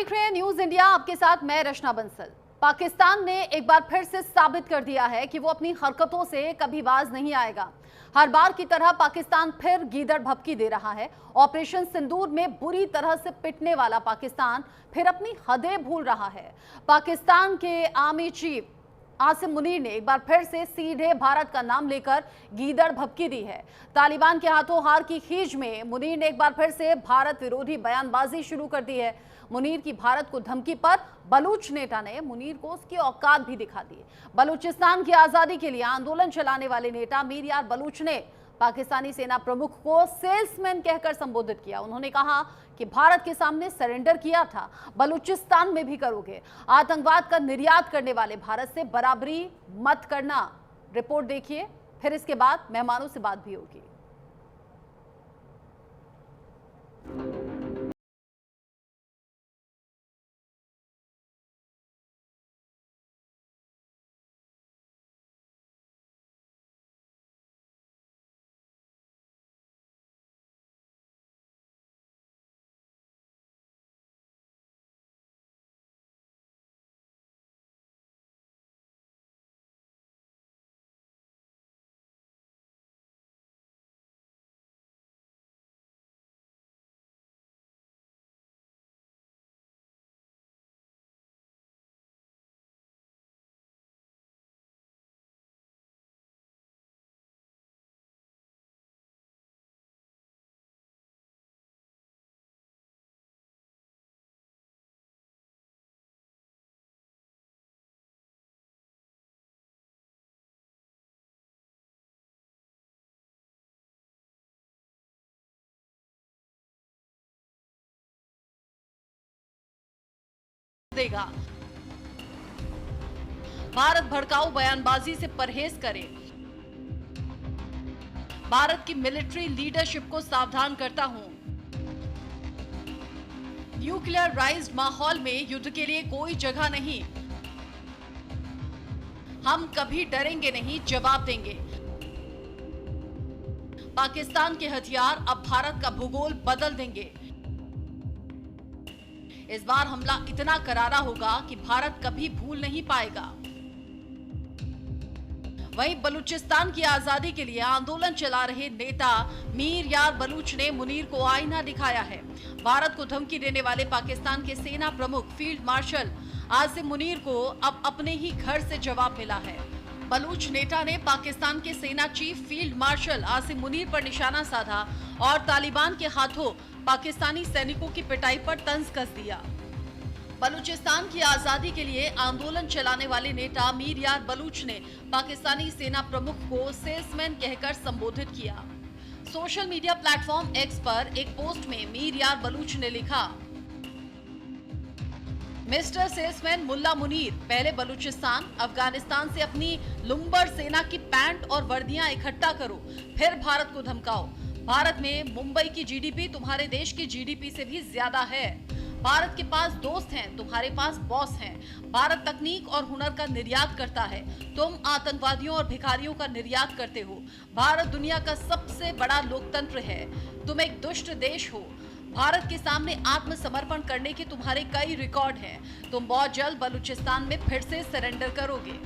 देख रहे हैं न्यूज इंडिया, आपके साथ मैं रचना बंसल। पाकिस्तान ने एक बार फिर से साबित कर दिया है कि वो अपनी हरकतों से कभी बाज नहीं आएगा। हर बार की तरह पाकिस्तान फिर गीदड़ भभकी दे रहा है। ऑपरेशन सिंदूर में बुरी तरह से पिटने वाला पाकिस्तान फिर अपनी हदें भूल रहा है। पाकिस्तान के आर्मी चीफ आसिम मुनीर ने एक बार फिर से सीधे भारत का नाम लेकर गीदड़ भभकी दी है। तालिबान के हाथों हार की खीज में मुनीर ने एक बार फिर से भारत विरोधी बयानबाजी शुरू कर दी है। मुनीर की भारत को धमकी पर बलूच नेता ने मुनीर को उसकी औकात भी दिखा दी। बलूचिस्तान की आजादी के लिए आंदोलन चलाने वाले नेता मीर यार बलूच ने पाकिस्तानी सेना प्रमुख को सेल्समैन कहकर संबोधित किया। उन्होंने कहा कि भारत के सामने सरेंडर किया था, बलूचिस्तान में भी करोगे। आतंकवाद का निर्यात करने वाले भारत से बराबरी मत करना। रिपोर्ट देखिए, फिर इसके बाद मेहमानों से बात भी होगी। देगा। भारत भड़काऊ बयानबाजी से परहेज करे। भारत की मिलिट्री लीडरशिप को सावधान करता हूं। न्यूक्लियराइज्ड माहौल में युद्ध के लिए कोई जगह नहीं। हम कभी डरेंगे नहीं, जवाब देंगे। पाकिस्तान के हथियार अब भारत का भूगोल बदल देंगे। इस बार हमला इतना करारा होगा कि भारत कभी भूल नहीं पाएगा। वहीं बलूचिस्तान की आजादी के लिए आंदोलन चला रहे नेता मीर यार बलूच ने मुनीर को आईना दिखाया है। भारत को धमकी देने वाले पाकिस्तान के सेना प्रमुख फील्ड मार्शल आसिम मुनीर को अब अपने ही घर से जवाब मिला है। बलूच नेता ने पाकिस्तान के सेना chief field marshal Asim Munir पर निशाना साधा और तालिबान के हाथों पाकिस्तानी सैनिकों की पिटाई पर तंज कस दिया। बलूचिस्तान की आजादी के लिए आंदोलन चलाने वाले नेता मीर यार बलूच ने पाकिस्तानी सेना प्रमुख को सेल्समैन कहकर संबोधित किया। सोशल मीडिया प्लेटफॉर्म एक्स पर एक पोस्ट में मीर यार बलूच ने लिखा, मिस्टर सेल्समैन मुल्ला मुनीर, पहले बलूचिस्तान अफगानिस्तान से अपनी लुम्बर सेना की पैंट और वर्दियां इकट्ठा करो, फिर भारत को धमकाओ। भारत में मुंबई की जीडीपी तुम्हारे देश की जीडीपी से भी ज्यादा है। भारत के पास दोस्त हैं, तुम्हारे पास बॉस हैं। भारत तकनीक और हुनर का निर्यात करता है, तुम आतंकवादियों और भिखारियों का निर्यात करते हो। भारत दुनिया का सबसे बड़ा लोकतंत्र है, तुम एक दुष्ट देश हो। भारत के सामने आत्मसमर्पण करने के तुम्हारे कई रिकॉर्ड हैं। तुम बहुत जल्द बलूचिस्तान में फिर से सरेंडर करोगे।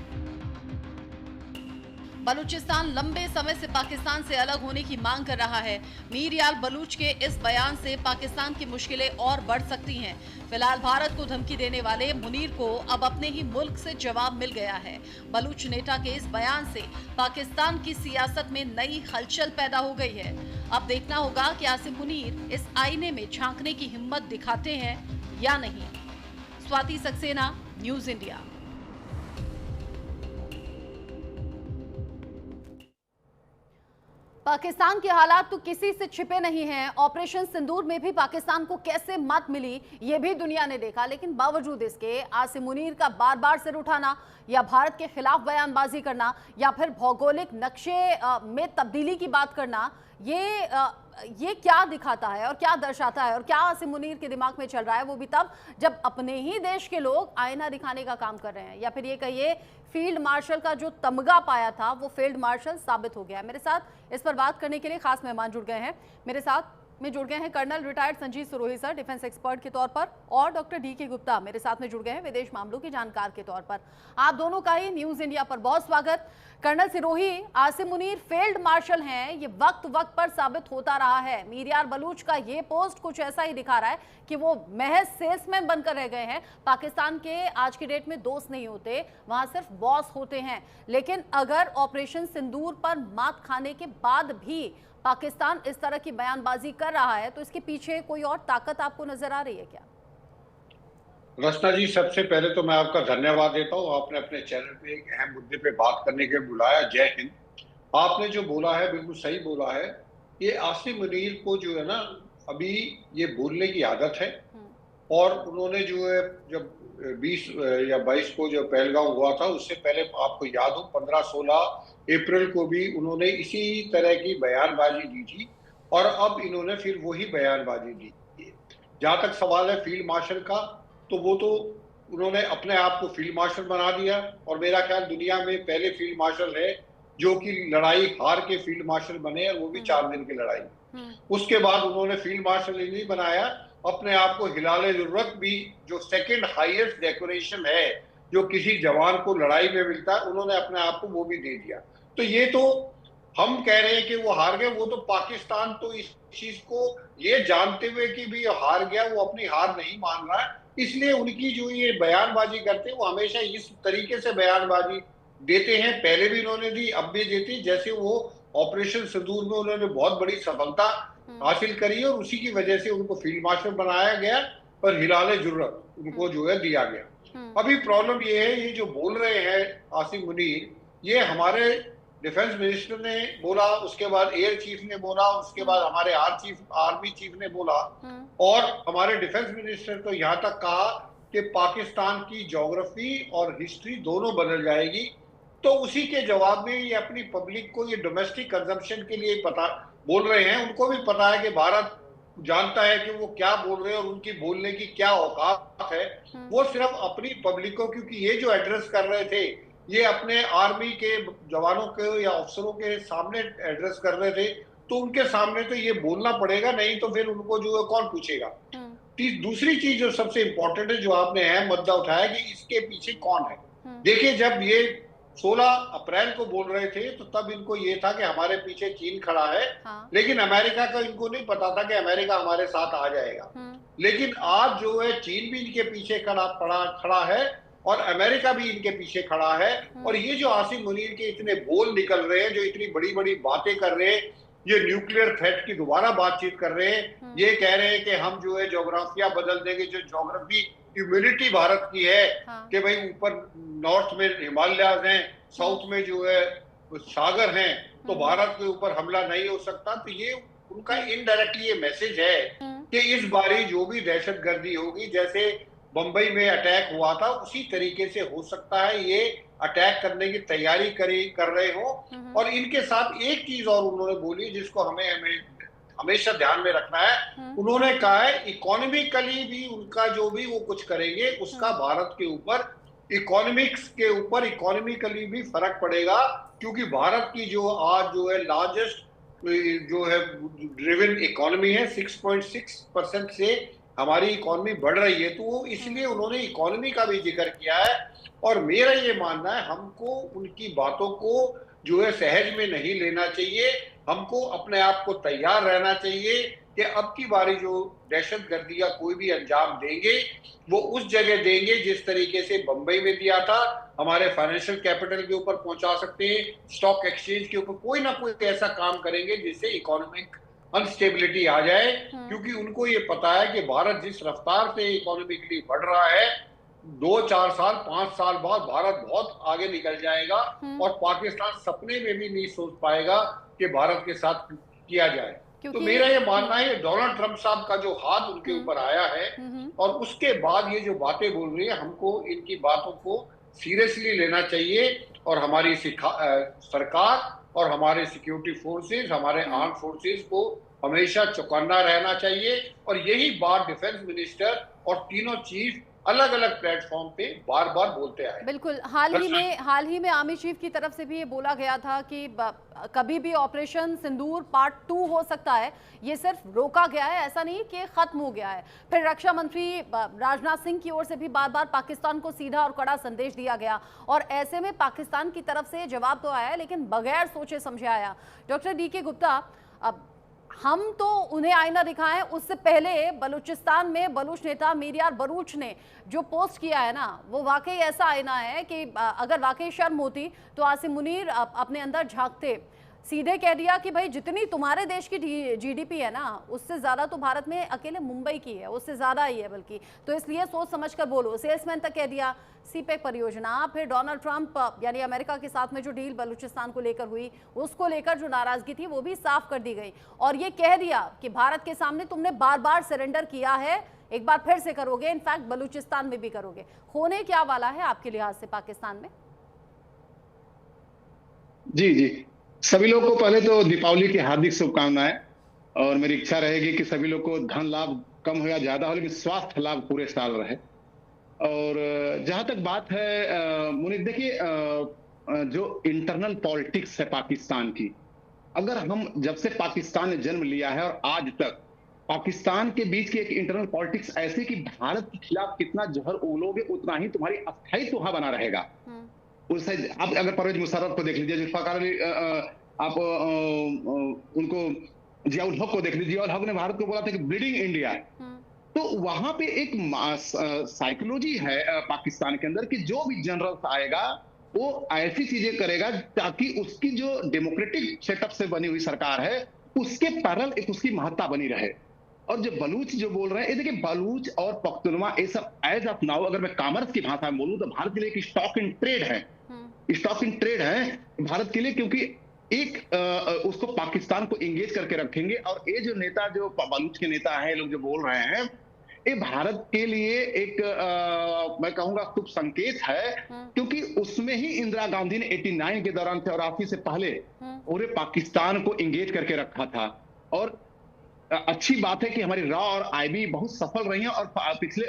बलूचिस्तान लंबे समय से पाकिस्तान से अलग होने की मांग कर रहा है। मीर यार बलूच के इस बयान से पाकिस्तान की मुश्किलें और बढ़ सकती हैं। फिलहाल भारत को धमकी देने वाले मुनीर को अब अपने ही मुल्क से जवाब मिल गया है। बलूच नेता के इस बयान से पाकिस्तान की सियासत में नई हलचल पैदा हो गई है। अब देखना होगा कि आसिम मुनीर इस आईने में झांकने की हिम्मत दिखाते हैं या नहीं। Swati Saxena, news India. पाकिस्तान के हालात तो किसी से छिपे नहीं हैं। ऑपरेशन सिंदूर में भी पाकिस्तान को कैसे मात मिली ये भी दुनिया ने देखा, लेकिन बावजूद इसके आसिम मुनीर का बार बार सिर उठाना या भारत के खिलाफ बयानबाजी करना या फिर भौगोलिक नक्शे में तब्दीली की बात करना, ये क्या दिखाता है और क्या दर्शाता है और क्या आसिम मुनीर के दिमाग में चल रहा है, वो भी तब जब अपने ही देश के लोग आईना दिखाने का काम कर रहे हैं। या फिर ये कहिए फील्ड मार्शल का जो तमगा पाया था वो फील्ड मार्शल साबित हो गया है। मेरे साथ इस पर बात करने के लिए खास मेहमान जुड़ गए हैं। मेरे साथ में जुड़ गए हैं colonel retired Sanjeev Sirohi sir, defence expert के तौर पर, और डॉक्टर DK गुप्ता मेरे साथ में जुड़ गए हैं विदेश मामलों के जानकार के तौर पर। आप दोनों का ही न्यूज इंडिया पर बहुत स्वागत। Colonel Sirohi, Asim Munir field marshal हैं, ये वक्त वक्त पर साबित होता रहा है। मीरयार बलूच का ये पोस्ट कुछ ऐसा ही दिखा रहा है कि वो महज सेल्समैन बनकर रह गए हैं। पाकिस्तान के आज की डेट में दोस्त नहीं होते, वहां सिर्फ बॉस होते हैं। लेकिन अगर ऑपरेशन सिंदूर पर मात खाने के बाद भी पाकिस्तान इस तरह की बयानबाजी कर रहा है, तो इसके पीछे कोई और ताकत आपको नजर आ रही है क्या? रचना जी, सबसे पहले तो मैं आपका धन्यवाद देता हूँ। आपने अपने चैनल पे एक अहम मुद्दे पे बात करने के लिए बुलाया। जय हिंद। आपने जो बोला है बिल्कुल सही बोला है। ये आसिम मुनीर को जो है ना, अभी ये बोलने की आदत है। और उन्होंने जो है, जब 20 या 22 को जो पहलगाम हुआ था, उससे पहले आपको याद हो 15-16 अप्रैल को भी उन्होंने इसी तरह की बयानबाजी दी थी, और अब इन्होंने फिर वही बयानबाजी दी। जहां तक सवाल है फील्ड मार्शल का, तो वो तो उन्होंने अपने आप को फील्ड मार्शल बना दिया, और मेरा ख्याल दुनिया में पहले फील्ड मार्शल है जो कि लड़ाई हार के फील्ड मार्शल बने, और वो भी 4 दिन की लड़ाई। उसके बाद उन्होंने फील्ड मार्शल ही नहीं बनाया, अपने आप को हिलाले जरूरत भी, जो सेकंड हाईएस्ट डेकोरेशन है जो किसी जवान को लड़ाई में मिलता है, उन्होंने अपने आप को वो भी दे दिया। तो ये तो हम कह रहे हैं कि वो हार गए, वो तो पाकिस्तान तो इस चीज को ये जानते हुए कि भी हार गया, वो अपनी हार नहीं मान रहा है। इसलिए उनकी जो ये बयानबाजी करते हैं, वो हमेशा इस तरीके से बयानबाजी देते हैं। पहले भी इन्होंने दी, अब भी देती। जैसे वो ऑपरेशन सिंदूर में उन्होंने बहुत बड़ी सफलता हासिल करी, और उसी की वजह से उनको फील्ड मार्शल बनाया गया, और हिलाले जुर्रत उनको जो है दिया गया। अभी प्रॉब्लम ये है, ये जो बोल रहे हैं आसिम मुनीर, ये हमारे डिफेंस मिनिस्टर ने बोला, उसके बाद एयर चीफ ने बोला, उसके बाद हमारे आर्मी चीफ ने बोला, और हमारे डिफेंस मिनिस्टर तो यहाँ तक कहा कि पाकिस्तान की ज्योग्राफी और हिस्ट्री दोनों बदल जाएगी। तो उसी के जवाब में ये अपनी पब्लिक को ये डोमेस्टिक कंजम्पशन के लिए पता बोल रहे हैं। उनको भी पता है कि भारत जानता है कि वो क्या बोल रहे हैं और उनकी बोलने की क्या औकात है। वो सिर्फ अपनी पब्लिक को, क्योंकि ये जो एड्रेस कर रहे थे, ये अपने आर्मी के जवानों के या अफसरों के सामने एड्रेस कर रहे थे, तो उनके सामने तो ये बोलना पड़ेगा, नहीं तो फिर उनको जो है कौन पूछेगा। दूसरी चीज जो सबसे इंपॉर्टेंट है, जो आपने अहम मुद्दा उठाया कि इसके पीछे कौन है। देखिए, जब ये 16 अप्रैल को बोल रहे थे, तो तब इनको ये था कि हमारे पीछे चीन खड़ा है। लेकिन अमेरिका का इनको नहीं पता था कि अमेरिका हमारे साथ आ जाएगा। लेकिन आज जो है चीन भी इनके पीछे खड़ा है, और अमेरिका भी इनके पीछे खड़ा है। और ये जो आसिम मुनीर के इतने बोल निकल रहे हैं, जो इतनी बड़ी बड़ी बातें कर रहे हैं, ये न्यूक्लियर थ्रेट की दोबारा बातचीत कर रहे हैं, ये कह रहे हैं कि हम जो है ज्योग्राफिया बदल देंगे। जो ज्योग्राफी ह्यूमिडिटी भारत की है कि भाई ऊपर नॉर्थ में हिमालयाज हैं, साउथ में जो है सागर हैं, तो भारत के ऊपर हमला नहीं हो सकता। तो ये उनका इनडायरेक्टली ये मैसेज है कि इस बारी जो भी दहशतगर्दी होगी, जैसे बंबई में अटैक हुआ था, उसी तरीके से हो सकता है ये अटैक करने की तैयारी कर रहे हो। और इनके साथ एक चीज और उन्होंने बोली, जिसको हमें हमेशा ध्यान में रखना है। उन्होंने कहा है इकोनॉमिकली भी उनका जो भी वो कुछ करेंगे, उसका भारत के ऊपर इकोनॉमिक्स के ऊपर इकोनॉमिकली भी फर्क पड़ेगा, क्योंकि भारत की जो आज जो है लार्जेस्ट जो है ड्रिवन इकोनॉमी है, 6.6% से हमारी इकोनॉमी बढ़ रही है। तो इसलिए उन्होंने इकोनॉमी का भी जिक्र किया है। और मेरा ये मानना है, हमको उनकी बातों को जो है सहज में नहीं लेना चाहिए। हमको अपने आप को तैयार रहना चाहिए कि अब की बारी जो दहशतगर्दी का कोई भी अंजाम देंगे, वो उस जगह देंगे जिस तरीके से बंबई में दिया था। हमारे फाइनेंशियल कैपिटल के ऊपर पहुंचा सकते हैं, स्टॉक एक्सचेंज के ऊपर कोई ना कोई ऐसा काम करेंगे जिससे इकोनॉमिक अनस्टेबिलिटी आ जाए। क्योंकि उनको ये पता है कि भारत जिस रफ्तार से इकोनॉमिकली बढ़ रहा है, 2-4 साल 5 साल बाद भारत बहुत आगे निकल जाएगा, और पाकिस्तान सपने में भी नहीं सोच पाएगा कि भारत के साथ किया जाए। तो मेरा ये मानना है, डोनाल्ड ट्रंप साहब का जो हाथ उनके ऊपर आया है, और उसके बाद ये जो बातें बोल रही है, हमको इनकी बातों को सीरियसली लेना चाहिए। और हमारी सरकार और हमारे सिक्योरिटी फोर्सेस, हमारे आर्म फोर्सेस को हमेशा चौकन्ना रहना चाहिए। और यही बात डिफेंस मिनिस्टर और तीनों चीफ अलग अलग प्लेटफॉर्म पे बार बार बोलते आए। बिल्कुल, हाल ही में आर्मी चीफ की तरफ से भी ये बोला गया था कि कभी भी ऑपरेशन सिंदूर पार्ट 2 हो सकता है। ये सिर्फ रोका गया है, ऐसा नहीं कि खत्म हो गया है। फिर रक्षा मंत्री राजनाथ सिंह की ओर से भी बार बार पाकिस्तान को सीधा और कड़ा संदेश दिया गया और ऐसे में पाकिस्तान की तरफ से जवाब तो आया लेकिन बगैर सोचे समझे आया। डॉक्टर DK गुप्ता, अब हम तो उन्हें आईना दिखाएं, उससे पहले बलूचिस्तान में बलूच नेता मीर बरूच ने जो पोस्ट किया है ना, वो वाकई ऐसा आईना है कि अगर वाकई शर्म होती तो आसिम मुनीर अपने अंदर झांकते। सीधे कह दिया कि भाई जितनी तुम्हारे देश की GDP है ना, उससे ज्यादा तो भारत में अकेले मुंबई की है, उससे ज्यादा ही है बल्कि, तो इसलिए सोच समझकर बोलो। सेल्समैन तक कह दिया। सीपेक परियोजना, फिर डोनाल्ड ट्रंप यानी अमेरिका के साथ में जो डील बलूचिस्तान को लेकर हुई, उसको लेकर जो नाराजगी थी वो भी साफ कर दी गई और ये कह दिया कि भारत के सामने तुमने बार बार सरेंडर किया है, एक बार फिर से करोगे, इनफैक्ट बलूचिस्तान में भी करोगे। होने क्या वाला है आपके लिहाज से पाकिस्तान में? जी जी, सभी लोगों को पहले तो दीपावली की हार्दिक शुभकामनाएं। और मेरी इच्छा रहेगी कि सभी लोग को धन लाभ कम हो या ज्यादा हो, लेकिन स्वास्थ्य लाभ पूरे साल रहे। और जहां तक बात है मुनीर, देखिए जो इंटरनल पॉलिटिक्स है पाकिस्तान की, अगर हम जब से पाकिस्तान ने जन्म लिया है और आज तक पाकिस्तान के बीच की एक इंटरनल पॉलिटिक्स ऐसी कि भारत के खिलाफ कितना जहर उगलोगे उतना ही तुम्हारी अस्थायित्व वहां बना रहेगा। उससे आप अगर परवेज मुशर्रफ को देख लीजिए, जुल्फिकार अली, आप उनको जियाउल हक को देख लीजिए, जियाउल हक ने भारत को बोला था कि ब्लीडिंग इंडिया। तो वहां पे एक साइकोलॉजी है पाकिस्तान के अंदर कि जो भी जनरल आएगा वो ऐसी चीजें करेगा ताकि उसकी जो डेमोक्रेटिक सेटअप से बनी हुई सरकार है उसके पैरेलल एक उसकी महत्ता बनी रहे। और जो बलूच जो बोल रहे हैं, ये देखिए बलूच और पख्तूनवा ये सब एज ऑफ नाउ, अगर मैं कॉमर्स की भाषा में बोलूं तो भारत के लिए एक स्टॉक इन ट्रेड है, स्टॉक इन ट्रेड है भारत के लिए, क्योंकि एक उसको पाकिस्तान को एंगेज करके रखेंगे। और ये जो नेता, जो बलूच के नेता है, लोग जो बोल रहे हैं, ये भारत के लिए एक मैं कहूंगा शुभ संकेत है, क्योंकि उसमें ही इंदिरा गांधी ने 89 के दौरान 84 से पहले पूरे पाकिस्तान को एंगेज करके रखा था। और अच्छी बात है कि हमारी रॉ और IB बहुत सफल रही हैं और पिछले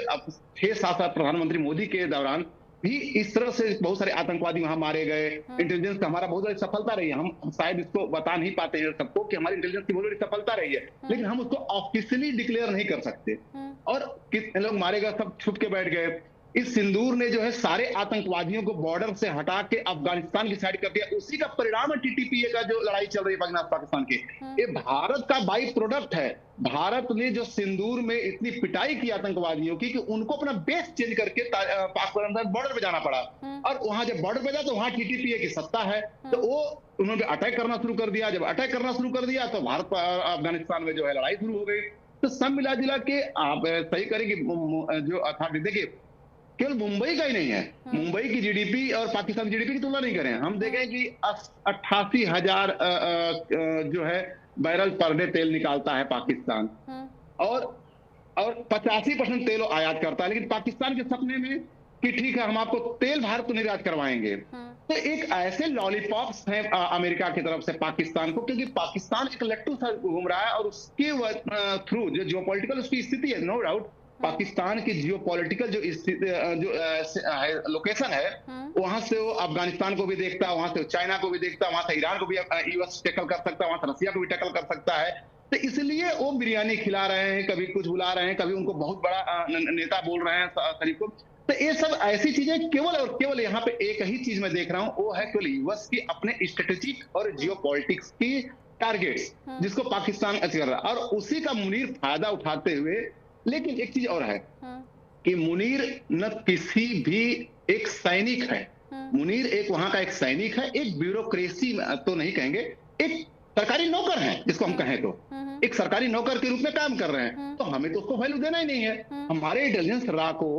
6-7 साल प्रधानमंत्री मोदी के दौरान भी इस तरह से बहुत सारे आतंकवादी वहां मारे गए। इंटेलिजेंस का हमारा बहुत बड़ी सफलता रही है। हम शायद इसको बता नहीं पाते हैं सबको कि हमारी इंटेलिजेंस की बहुत बड़ी सफलता रही है, लेकिन हम उसको ऑफिशियली डिक्लेयर नहीं कर सकते। और कितने लोग मारे गए, सब छुप के बैठ गए। इस सिंदूर ने जो है सारे आतंकवादियों को बॉर्डर से हटा के अफगानिस्तान की साइड कर दिया। उसी का परिणाम है TTPA का जो लड़ाई चल रही है पाकिस्तान की। ये भारत का बाई प्रोडक्ट है। भारत ने जो सिंदूर में इतनी पिटाई की आतंकवादियों की कि उनको अपना बेस चेंज करके पाकिस्तान बॉर्डर पे जाना पड़ा। और वहां जब बॉर्डर पे जाए तो वहां TTPA की सत्ता है, तो वो उन्होंने अटैक करना शुरू कर दिया। जब अटैक करना शुरू कर दिया तो भारत अफगानिस्तान में जो है लड़ाई शुरू हो गई। तो सब मिला जुला के आप सही करें कि जो अथॉरिटी, देखिए केवल मुंबई का ही नहीं है, मुंबई की GDP और पाकिस्तान की GDP की तुलना नहीं करें। हम देखें कि 88,000 जो है बैरल पर डे तेल निकालता है पाकिस्तान, और 85% तेल आयात करता है। लेकिन पाकिस्तान के सपने में कि ठीक है हम आपको तेल भारत को निर्यात करवाएंगे, तो एक ऐसे लॉलीपॉप्स हैं अमेरिका की तरफ से पाकिस्तान को, क्योंकि पाकिस्तान एक लट्टू सा घूम रहा है और उसके थ्रू जो जियोपॉलिटिकल उसकी स्थिति है, नो डाउट पाकिस्तान की जियोपॉलिटिकल जो स्थिति जो लोकेशन है, वहां से वो अफगानिस्तान को भी देखता है, वहां से चाइना को भी देखता है, वहां से ईरान को भी US टैकल कर सकता है, वहां से रसिया को भी टैकल कर सकता है। तो इसलिए वो बिरयानी खिला रहे हैं, कभी कुछ बुला रहे हैं, कभी उनको बहुत बड़ा नेता बोल रहे हैं शरीफ को। तो ये सब ऐसी चीजें केवल और केवल यहाँ पे एक ही चीज मैं देख रहा हूँ, वो है केवल US की अपने स्ट्रेटेजिक और जियोपॉलिटिक्स की टारगेट्स, जिसको पाकिस्तान अचीव कर रहा है, और उसी का मुनीर फायदा उठाते हुए। लेकिन एक चीज और है कि मुनीर न किसी भी एक सैनिक है, मुनीर एक वहां का एक सैनिक है, एक ब्यूरोक्रेसी तो नहीं कहेंगे, एक सरकारी नौकर है, जिसको हम कहें तो एक सरकारी नौकर के रूप में काम कर रहे हैं। तो हमें तो उसको वैल्यू देना ही नहीं है। हमारे इंटेलिजेंस रॉ को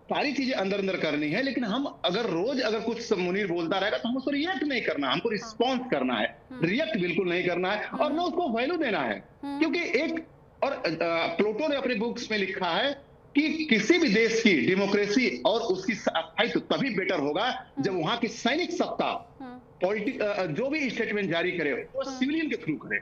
सारी चीजें अंदर अंदर करनी है, लेकिन हम अगर रोज अगर कुछ मुनीर बोलता रहेगा तो हम उसको रिएक्ट नहीं करना, हमको रिस्पॉन्स करना है, रिएक्ट बिल्कुल नहीं करना है, और न उसको वैल्यू देना है। क्योंकि एक और प्लूटो ने अपने बुक्स में लिखा है कि किसी भी देश की डेमोक्रेसी और उसकी स्थायित्व तभी बेटर होगा जब वहां की सैनिक सत्ता जो भी स्टेटमेंट जारी करे वो सिविलियन के थ्रू करे।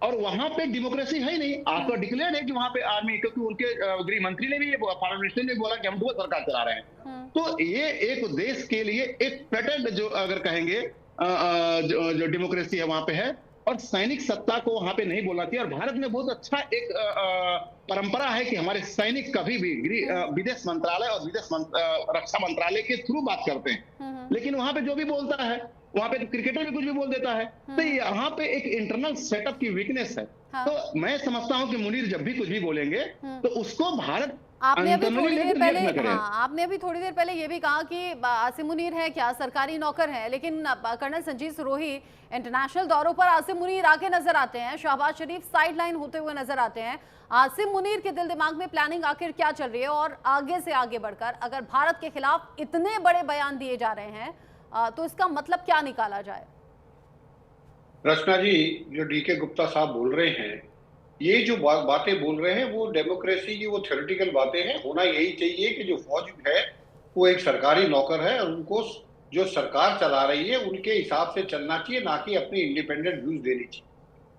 और वहां पे डेमोक्रेसी है ही नहीं। आपका डिक्लेयर है कि वहां पे आर्मी, क्योंकि उनके गृह मंत्री ने भी, फॉरेन मिनिस्टर ने बोला कि हम दुआ सरकार चला रहे हैं। तो ये एक देश के लिए एक पेटेंट, जो अगर कहेंगे जो डेमोक्रेसी है वहां पे है, और सैनिक सत्ता को वहां पे नहीं बोलना चाहिए। और भारत में बहुत अच्छा एक परंपरा है कि हमारे सैनिक कभी भी विदेश मंत्रालय और रक्षा मंत्रालय के थ्रू बात करते हैं। लेकिन वहां पे जो भी बोलता है, वहां पे तो क्रिकेटर भी कुछ भी बोल देता है। तो यहाँ पे एक इंटरनल सेटअप की वीकनेस है। हाँ। तो मैं समझता हूँ कि मुनीर जब भी कुछ भी बोलेंगे तो उसको भारत आपने अभी थोड़ी देर पहले, हाँ, आपने अभी थोड़ी देर पहले ये भी कहा कि आसिम मुनीर है क्या सरकारी नौकर है, लेकिन कर्नल संजीव सिरोही इंटरनेशनल दौरों पर आसिम मुनीर आके नजर आते हैं, शहबाज शरीफ साइड लाइन होते हुए नजर आते हैं। आसिम मुनीर के दिल दिमाग में प्लानिंग आखिर क्या चल रही है, और आगे से आगे बढ़कर अगर भारत के खिलाफ इतने बड़े बयान दिए जा रहे हैं तो इसका मतलब क्या निकाला जाए? रचना जी, जो डीके गुप्ता साहब बोल रहे हैं, ये जो बातें बोल रहे हैं वो डेमोक्रेसी की वो थ्योरेटिकल बातें हैं। होना यही चाहिए कि जो फौज है वो एक सरकारी नौकर है, और उनको जो सरकार चला रही है उनके हिसाब से चलना चाहिए, ना कि अपनी इंडिपेंडेंट व्यूज देनी चाहिए।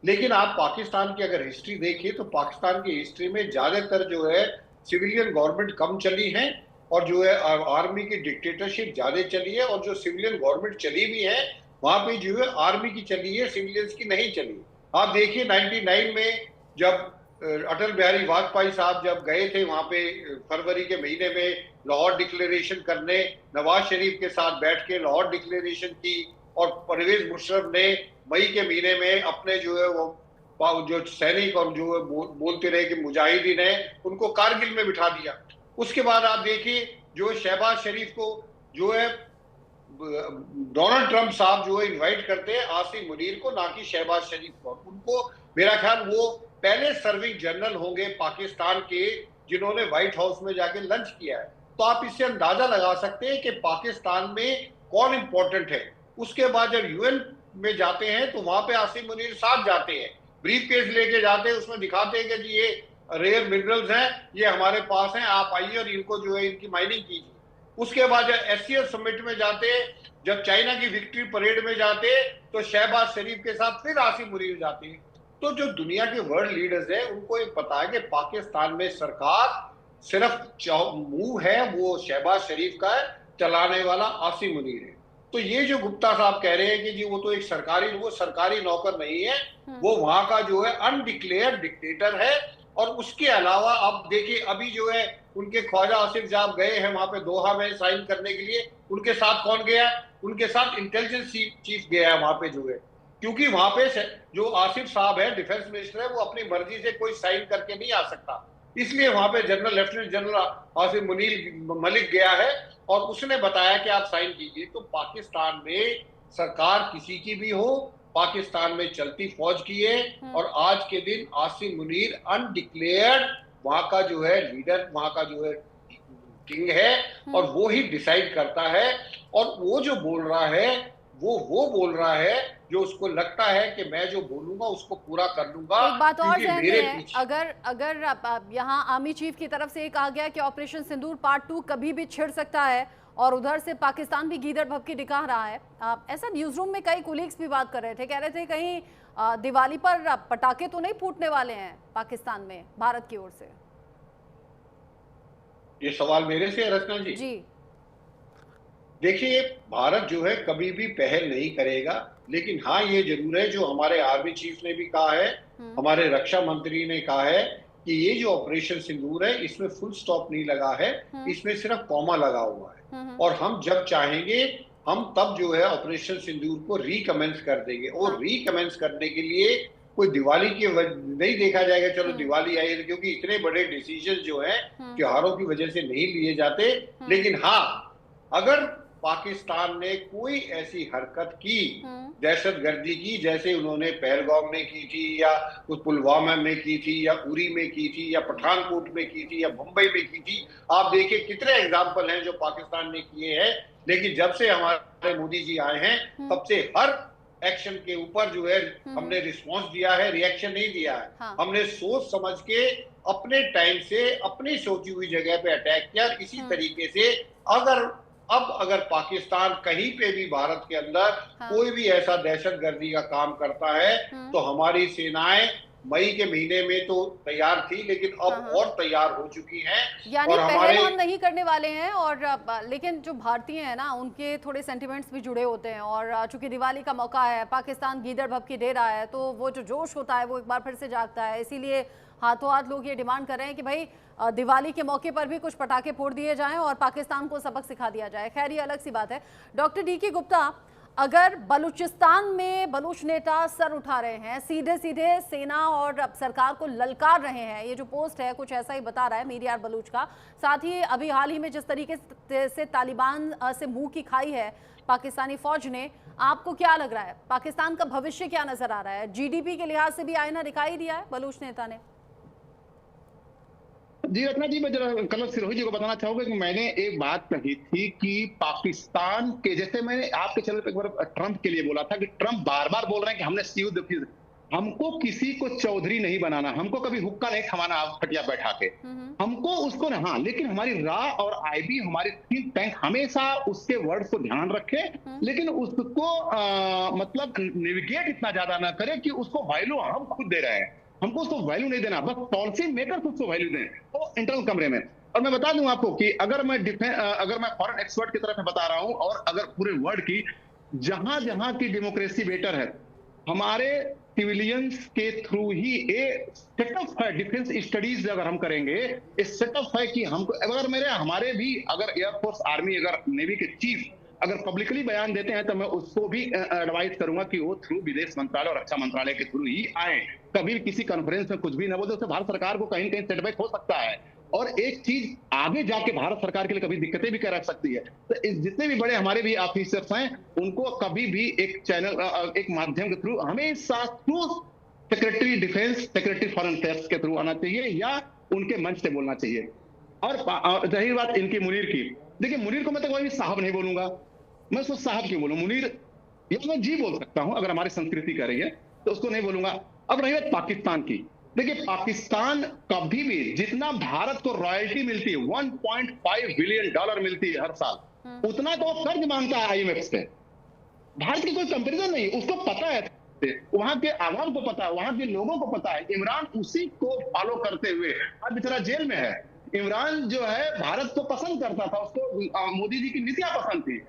लेकिन आप पाकिस्तान की अगर हिस्ट्री देखिए तो पाकिस्तान की हिस्ट्री में ज्यादातर जो है सिविलियन गवर्नमेंट कम चली है, और जो है आर्मी की डिक्टेटरशिप ज्यादा चली है। और जो सिविलियन गवर्नमेंट चली भी है वहां पे जो है आर्मी की चली है, सिविलियंस की नहीं चली। आप देखिए 99 में जब अटल बिहारी वाजपेयी साहब जब गए थे वहां पे फरवरी के महीने में लाहौर डिक्लेरेशन करने, नवाज शरीफ के साथ बैठ के लाहौर डिक्लेरेशन की, और परवेज मुशर्रफ ने मई के महीने में अपने जो है वो जो सैनिक और जो है बोलते रहे कि मुजाहिदीन है, उनको कारगिल में बिठा दिया। उसके बाद आप देखिए जो शहबाज शरीफ को जो है डोनाल्ड ट्रंप साहब जो है इनवाइट करते हैं आसिम मुनीर को, ना कि शहबाज शरीफ को। उनको मेरा ख्याल वो पहले सर्विंग जनरल होंगे पाकिस्तान के जिन्होंने व्हाइट हाउस में जाके लंच किया है। तो आप इससे अंदाजा लगा सकते हैं कि पाकिस्तान में कौन इंपॉर्टेंट है। उसके बाद जब यूएन में जाते हैं तो वहां पे आसिम मुनीर साथ जाते हैं, ब्रीफ केस लेके जाते हैं, उसमें दिखाते हैं कि जी ये रेयर मिनरल्स हैं, ये हमारे पास हैं, आप आइए और इनको जो है इनकी माइनिंग कीजिए। उसके बाद जब एससीएस समिट में जाते, जब चाइना की विक्ट्री परेड में जाते, तो शहबाज शरीफ के साथ फिर आसिम मुनीर जाते हैं। तो जो दुनिया के वर्ल्ड लीडर्स हैं उनको ये पता है कि पाकिस्तान में सरकार सिर्फ मुंह है वो शहबाज शरीफ का है, चलाने वाला आसिम मुनीर है। तो ये जो गुप्ता साहब कह रहे हैं कि जी वो तो एक सरकारी नौकर नहीं है, वो वहां का जो है अनडिक्लेयर्ड डिक्टेटर है। और उसके अलावा आप देखिए अभी जो है उनके ख्वाजा आसिफ साहब गए हैं वहां पे दोहा में साइन करने के लिए, उनके साथ कौन गया? उनके साथ इंटेलिजेंस चीफ गया है वहां पे जो है, क्योंकि वहां पे जो आसिफ साहब है डिफेंस मिनिस्टर है, वो अपनी मर्जी से कोई साइन करके नहीं आ सकता, इसलिए वहां पे लेफ्टिनेंट जनरल आसिम मुनीर मलिक गया है और उसने बताया कि आप साइन कीजिए। तो पाकिस्तान में सरकार किसी की भी हो, पाकिस्तान में चलती फौज की है, और आज के दिन आसिम मुनीर अनडिक्लेयर्ड वहां का जो है लीडर, वहां का जो है किंग है, और वो ही डिसाइड करता है। और वो जो बोल रहा है वो बोल रहा है जो उसको लगता है कि मैं जो बोलूंगा उसको पूरा कर लूंगा। एक बात और ध्यान में है, अगर यहाँ आर्मी चीफ की तरफ से कहा गया कि ऑपरेशन सिंदूर पार्ट 2 कभी भी छिड़ सकता है, और उधर से पाकिस्तान भी गीदड़ भभकी दिखा रहा है। ऐसा न्यूज रूम में कई कुलीग्स भी बात कर रहे थे, कह रहे थे कहीं दिवाली पर पटाखे तो नहीं फूटने वाले हैं पाकिस्तान में भारत की ओर से। ये सवाल मेरे से है रचना जी? जी देखिए, भारत जो है कभी भी पहल नहीं करेगा, लेकिन हाँ ये जरूर है जो हमारे आर्मी चीफ ने भी कहा है, हमारे रक्षा मंत्री ने कहा है कि ये जो ऑपरेशन सिंदूर है इसमें फुल स्टॉप नहीं लगा है, इसमें सिर्फ कॉमा लगा हुआ है। और हम जब चाहेंगे हम तब जो है ऑपरेशन सिंदूर को रिकमेंस कर देंगे। और रिकमेंस करने के लिए कोई दिवाली की नहीं देखा जाएगा, चलो दिवाली आई, क्योंकि इतने बड़े डिसीजन जो है त्योहारों की वजह से नहीं लिए जाते। लेकिन हाँ, अगर पाकिस्तान ने कोई ऐसी हरकत की दहशतगर्दी की, जैसे उन्होंने पहलगाम में की थी, या पुलवामा में की थी, या उरी में की थी, या पठानकोट में की थी, या मुंबई में की थी, आप देखिए कितने एग्जाम्पल हैं जो पाकिस्तान ने किए हैं। लेकिन जब से हमारे मोदी जी आए हैं तब से हर एक्शन के ऊपर जो है हमने रिस्पॉन्स दिया है, रिएक्शन नहीं दिया है। हाँ। हमने सोच समझ के अपने टाइम से अपनी सोची हुई जगह पे अटैक किया। इसी तरीके से अगर अब अगर पाकिस्तान कहीं पे भी भारत के अंदर कोई भी ऐसा दहशतगर्दी का काम करता है तो हमारी सेनाएं मई के महीने में तो तैयार थी, लेकिन अब और तैयार हो चुकी हैं। यानी और पहल हम नहीं करने वाले हैं। और लेकिन जो भारतीय हैं ना, उनके थोड़े सेंटिमेंट्स भी जुड़े होते हैं, और चूंकि दिवाली का मौका है, पाकिस्तान गीदड़ भभकी दे रहा है, तो वो जो जोश होता है वो एक बार फिर से जागता है। इसीलिए हाथों हाथ लोग ये डिमांड कर रहे हैं कि भाई दिवाली के मौके पर भी कुछ पटाखे फोड़ दिए जाएं और पाकिस्तान को सबक सिखा दिया जाए। खैर, ये अलग सी बात है। डॉक्टर डी के गुप्ता, अगर बलूचिस्तान में बलूच नेता सर उठा रहे हैं, सीधे सीधे सेना और सरकार को ललकार रहे हैं, ये जो पोस्ट है कुछ ऐसा ही बता रहा है मीडिया बलूच का। साथ ही अभी हाल ही में जिस तरीके से तालिबान से मुंह की खाई है पाकिस्तानी फौज ने, आपको क्या लग रहा है, पाकिस्तान का भविष्य क्या नजर आ रहा है? जीडीपी के लिहाज से भी आईना दिखाई दिया है बलूच नेता ने? जी रत्ना जी, मैं जरा कल सिरोही जी को बताना चाहूंगा कि मैंने एक बात कही थी कि पाकिस्तान के, जैसे मैंने आपके चैनल पे एक बार ट्रंप के लिए बोला था कि ट्रंप बार बार बोल रहे हैं कि हमने सीयू, हमको किसी को चौधरी नहीं बनाना, हमको कभी हुक्का नहीं थमाना खटिया बैठा के, हमको उसको ना, हाँ, लेकिन हमारी रा और आईबी, हमारी थिंक टैंक हमेशा उसके वर्ड को ध्यान रखे, लेकिन उसको मतलब नेविगेट इतना ज्यादा ना करे कि उसको वैल्यू हम खुद दे रहे हैं, हमको उसको वैल्यू नहीं देना, बस पॉलिसी मेकर्स उसको वैल्यू दें, तो इंटरनल कमरे में। और मैं बता दूं आपको कि अगर मैं फॉरेन एक्सपर्ट की तरफ में बता रहा हूं, और अगर पूरे वर्ल्ड की जहां जहां की डेमोक्रेसी बेटर है, हमारे सिविलियंस के थ्रू ही ये सेटअप है। डिफेंस स्टडीज अगर हम करेंगे, इस सेटअप है कि हमको, अगर हमारे भी अगर एयरफोर्स, आर्मी, अगर नेवी के चीफ अगर पब्लिकली बयान देते हैं, तो मैं उसको भी एडवाइस करूंगा कि वो थ्रू विदेश मंत्रालय और रक्षा मंत्रालय के थ्रू ही आए, कभी किसी कॉन्फ्रेंस में कुछ भी ना बोलते, उससे भारत सरकार को कहीं कहीं सेटबैक हो सकता है। और एक चीज आगे जाके भारत सरकार के लिए कभी दिक्कतें भी कर रख सकती है। तो जितने भी बड़े हमारे भी ऑफिसर्स हैं, उनको कभी भी एक चैनल, एक माध्यम के थ्रू, हमेशा through secretary defence, secretary foreign affairs के थ्रू आना चाहिए, या उनके मंच से बोलना चाहिए। और रही बात इनकी मुनीर की, देखिए मुनीर को मैं तो कोई साहब नहीं बोलूंगा, मैं उसको साहब क्यों बोलूं? मुनीर, या मैं जी बोल सकता हूं अगर हमारी संस्कृति कर रही है, तो उसको नहीं बोलूंगा। अब रही बात पाकिस्तान की, देखिए पाकिस्तान कभी भी, जितना भारत को रॉयल्टी मिलती है, 1.5 बिलियन डॉलर मिलती है हर साल, उतना तो वो कर्ज मांगता है आईएमएफ से। भारत की कोई कंपेरिजन नहीं, उसको पता है, वहां के आवाम को पता है, वहां के लोगों को पता है। इमरान उसी को फॉलो करते हुए आज बेचारा जेल में है। इमरान जो है भारत को पसंद करता था, उसको मोदी जी की नीतियां पसंद थी,